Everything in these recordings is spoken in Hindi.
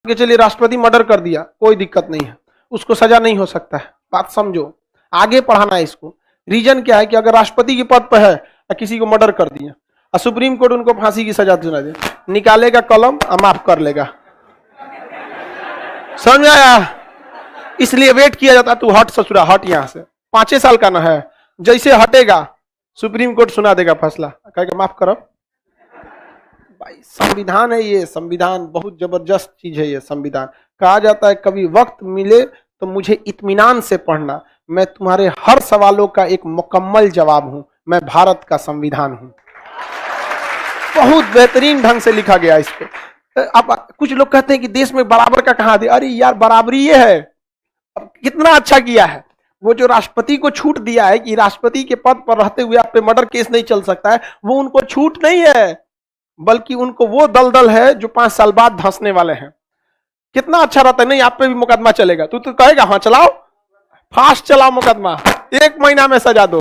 कि चलिए राष्ट्रपति मर्डर कर दिया, कोई दिक्कत नहीं है, उसको सजा नहीं हो सकता है। बात समझो, आगे पढ़ाना है इसको। रीजन क्या है कि अगर राष्ट्रपति के पद पर है या किसी को मर्डर कर दिया और सुप्रीम कोर्ट उनको फांसी की सजा सुना दे, निकालेगा कलम और माफ कर लेगा। समझ में आया? इसलिए वेट किया जाता, तू हट ससुरा, हट यहां से, 5 साल का ना है, जैसे हटेगा सुप्रीम कोर्ट सुना देगा फैसला, कहेगा माफ करो। भाई संविधान है ये, संविधान बहुत जबरदस्त चीज है ये संविधान। कहा जाता है कभी वक्त मिले तो मुझे इत्मीनान से पढ़ना, मैं तुम्हारे हर सवालों का एक मुकम्मल जवाब हूं, मैं भारत का संविधान हूं। बहुत बेहतरीन ढंग से लिखा गया इस पे। अब कुछ लोग कहते हैं कि देश में बराबर का कहा दे, अरे यार बराबरी ये है, अब कितना अच्छा किया है वो जो राष्ट्रपति को छूट दिया है कि राष्ट्रपति के पद पर रहते हुए आप पे मर्डर केस नहीं चल सकता है, वो उनको छूट नहीं है, बल्कि उनको वो दलदल है जो 5 साल बाद धंसने वाले हैं। कितना अच्छा रहता है, नहीं आप पे भी मुकदमा चलेगा, तू तो कहेगा हाँ चलाओ, फास्ट चलाओ मुकदमा, 1 महीना में सजा दो,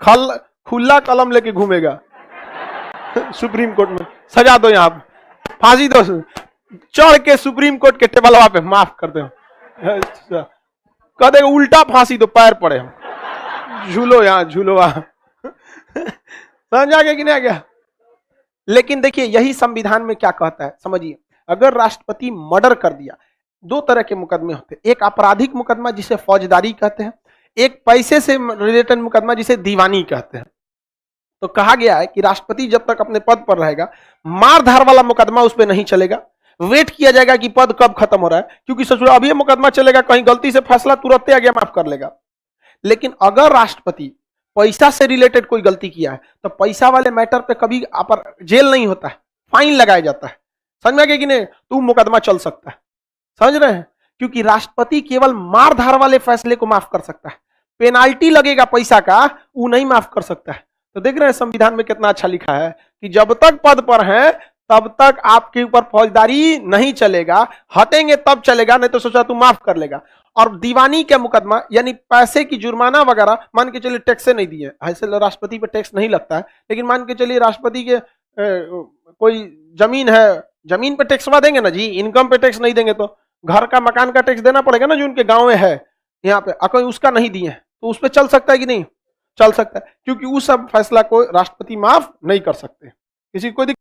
खुला कलम लेके घूमेगा सुप्रीम कोर्ट में, सजा दो, यहां फांसी दो, चढ़ के सुप्रीम कोर्ट के टेबलवा पे माफ कर दो, कह देगा उल्टा फांसी दो, पैर पड़े हम, झूलो यहां झूलो वहां। समझ आ गया कि नहीं आ गया? लेकिन देखिए यही संविधान में क्या कहता है समझिए, अगर राष्ट्रपति मर्डर कर दिया, 2 तरह के मुकदमे होते हैं, एक आपराधिक मुकदमा जिसे फौजदारी कहते हैं, एक पैसे से रिलेटेड मुकदमा जिसे दीवानी कहते हैं। तो कहा गया है कि राष्ट्रपति जब तक अपने पद पर रहेगा, मारधार वाला मुकदमा उस पर नहीं चलेगा, वेट किया जाएगा कि पद कब खत्म हो रहा है, क्योंकि ससुरा अभी मुकदमा चलेगा, कहीं गलती से फैसला तुरंत आ गया माफ कर लेगा। लेकिन अगर राष्ट्रपति पैसा से रिलेटेड कोई गलती किया है तो पैसा वाले मैटर पे कभी जेल नहीं होता है, फाइन लगाया जाता है। समझ में आ गया कि नहीं? तो मुकदमा चल सकता है, समझ रहे हैं? क्योंकि राष्ट्रपति केवल मारधार वाले फैसले को माफ कर सकता है, पेनाल्टी लगेगा पैसा का वो नहीं माफ कर सकता है। तो देख रहे हैं संविधान में कितना अच्छा लिखा है कि जब तक पद पर हैं तब तक आपके ऊपर फौजदारी नहीं चलेगा, हटेंगे तब चलेगा, नहीं तो सोचा तू माफ कर लेगा। और दीवानी का मुकदमा यानी पैसे की जुर्माना वगैरह, मान के चलिए टैक्स नहीं दिए, ऐसे राष्ट्रपति पे टैक्स नहीं लगता है, लेकिन मान के चलिए राष्ट्रपति के कोई जमीन है, जमीन पे टैक्स देंगे ना जी, इनकम पे टैक्स नहीं देंगे तो घर का मकान का टैक्स देना पड़ेगा ना, जो उनके गांव में है यहाँ पे, कोई उसका नहीं दिए तो उस पर चल सकता है कि नहीं? चल सकता है, क्योंकि उस सब फैसला को राष्ट्रपति माफ नहीं कर सकते। किसी को